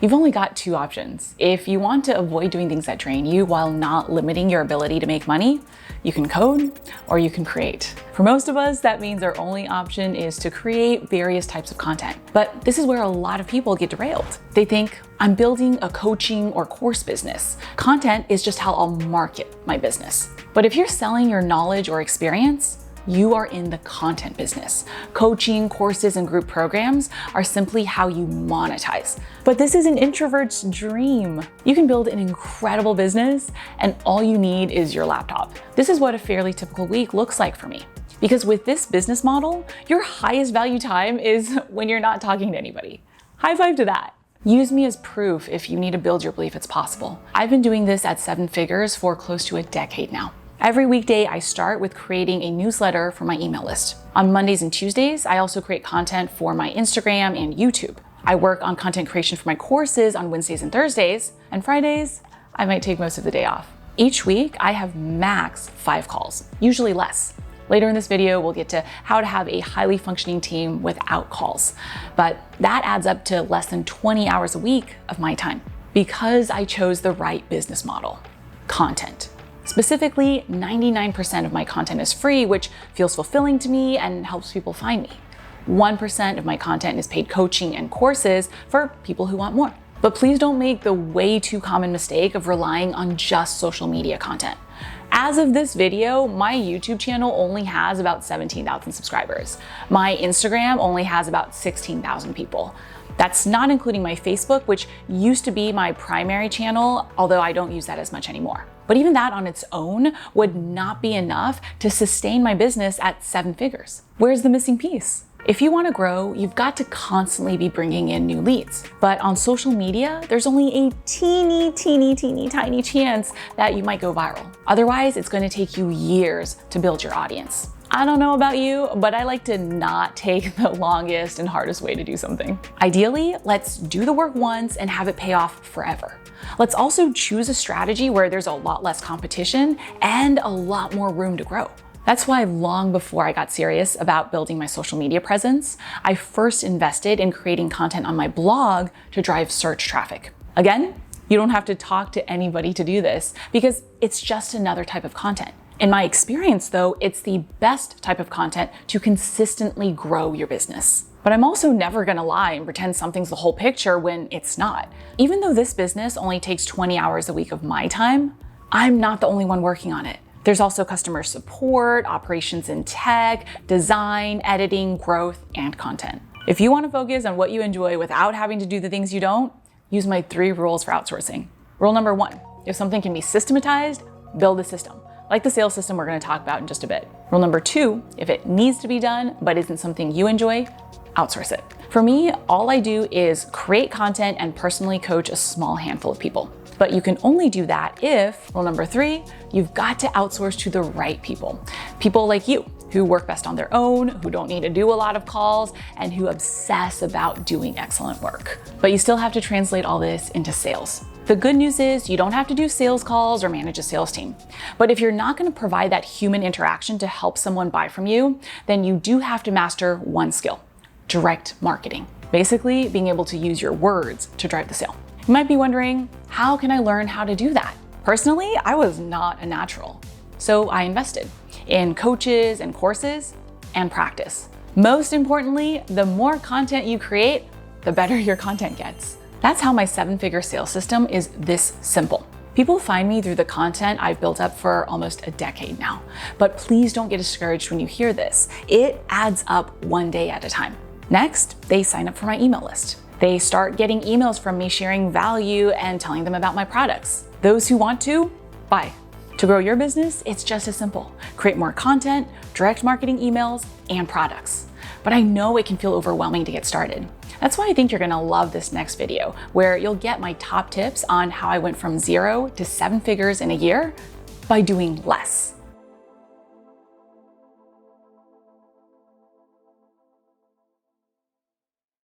You've only got two options. If you want to avoid doing things that drain you while not limiting your ability to make money, you can code or you can create. For most of us, that means our only option is to create various types of content. But this is where a lot of people get derailed. They think, I'm building a coaching or course business. Content is just how I'll market my business. But if you're selling your knowledge or experience, you are in the content business. Coaching, courses, and group programs are simply how you monetize. But this is an introvert's dream. You can build an incredible business and all you need is your laptop. This is what a fairly typical week looks like for me. Because with this business model, your highest value time is when you're not talking to anybody. High five to that. Use me as proof if you need to build your belief it's possible. I've been doing this at 7 figures for close to a decade now. Every weekday, I start with creating a newsletter for my email list. On Mondays and Tuesdays, I also create content for my Instagram and YouTube. I work on content creation for my courses on Wednesdays and Thursdays, and Fridays, I might take most of the day off. Each week, I have max 5 calls, usually less. Later in this video, we'll get to how to have a highly functioning team without calls. But that adds up to less than 20 hours a week of my time because I chose the right business model: content. Specifically, 99% of my content is free, which feels fulfilling to me and helps people find me. 1% of my content is paid coaching and courses for people who want more. But please don't make the way too common mistake of relying on just social media content. As of this video, my YouTube channel only has about 17,000 subscribers. My Instagram only has about 16,000 people. That's not including my Facebook, which used to be my primary channel, although I don't use that as much anymore. But even that on its own would not be enough to sustain my business at 7 figures. Where's the missing piece? If you want to grow, you've got to constantly be bringing in new leads. But on social media, there's only a teeny tiny chance that you might go viral. Otherwise, it's going to take you years to build your audience. I don't know about you, but I like to not take the longest and hardest way to do something. Ideally, let's do the work once and have it pay off forever. Let's also choose a strategy where there's a lot less competition and a lot more room to grow. That's why long before I got serious about building my social media presence, I first invested in creating content on my blog to drive search traffic. Again, you don't have to talk to anybody to do this because it's just another type of content. In my experience though, it's the best type of content to consistently grow your business. But I'm also never gonna lie and pretend something's the whole picture when it's not. Even though this business only takes 20 hours a week of my time, I'm not the only one working on it. There's also customer support, operations in tech, design, editing, growth, and content. If you want to focus on what you enjoy without having to do the things you don't, use my 3 rules for outsourcing. Rule number 1, if something can be systematized, build a system. Like the sales system we're going to talk about in just a bit. Rule number 2, if it needs to be done but isn't something you enjoy, outsource it. For me, all I do is create content and personally coach a small handful of people. But you can only do that if, rule number 3, you've got to outsource to the right people. People like you, who work best on their own, who don't need to do a lot of calls, and who obsess about doing excellent work. But you still have to translate all this into sales. The good news is you don't have to do sales calls or manage a sales team. But if you're not going to provide that human interaction to help someone buy from you, then you do have to master one skill: direct marketing. Basically, being able to use your words to drive the sale. You might be wondering, how can I learn how to do that? Personally, I was not a natural. So I invested in coaches and courses and practice. Most importantly, the more content you create, the better your content gets. That's how my 7-figure sales system is this simple. People find me through the content I've built up for almost a decade now. But please don't get discouraged when you hear this. It adds up one day at a time. Next, they sign up for my email list. They start getting emails from me sharing value and telling them about my products. Those who want to, buy. To grow your business, it's just as simple. Create more content, direct marketing emails, and products. But I know it can feel overwhelming to get started. That's why I think you're gonna love this next video, where you'll get my top tips on how I went from 0 to 7 figures in a year by doing less.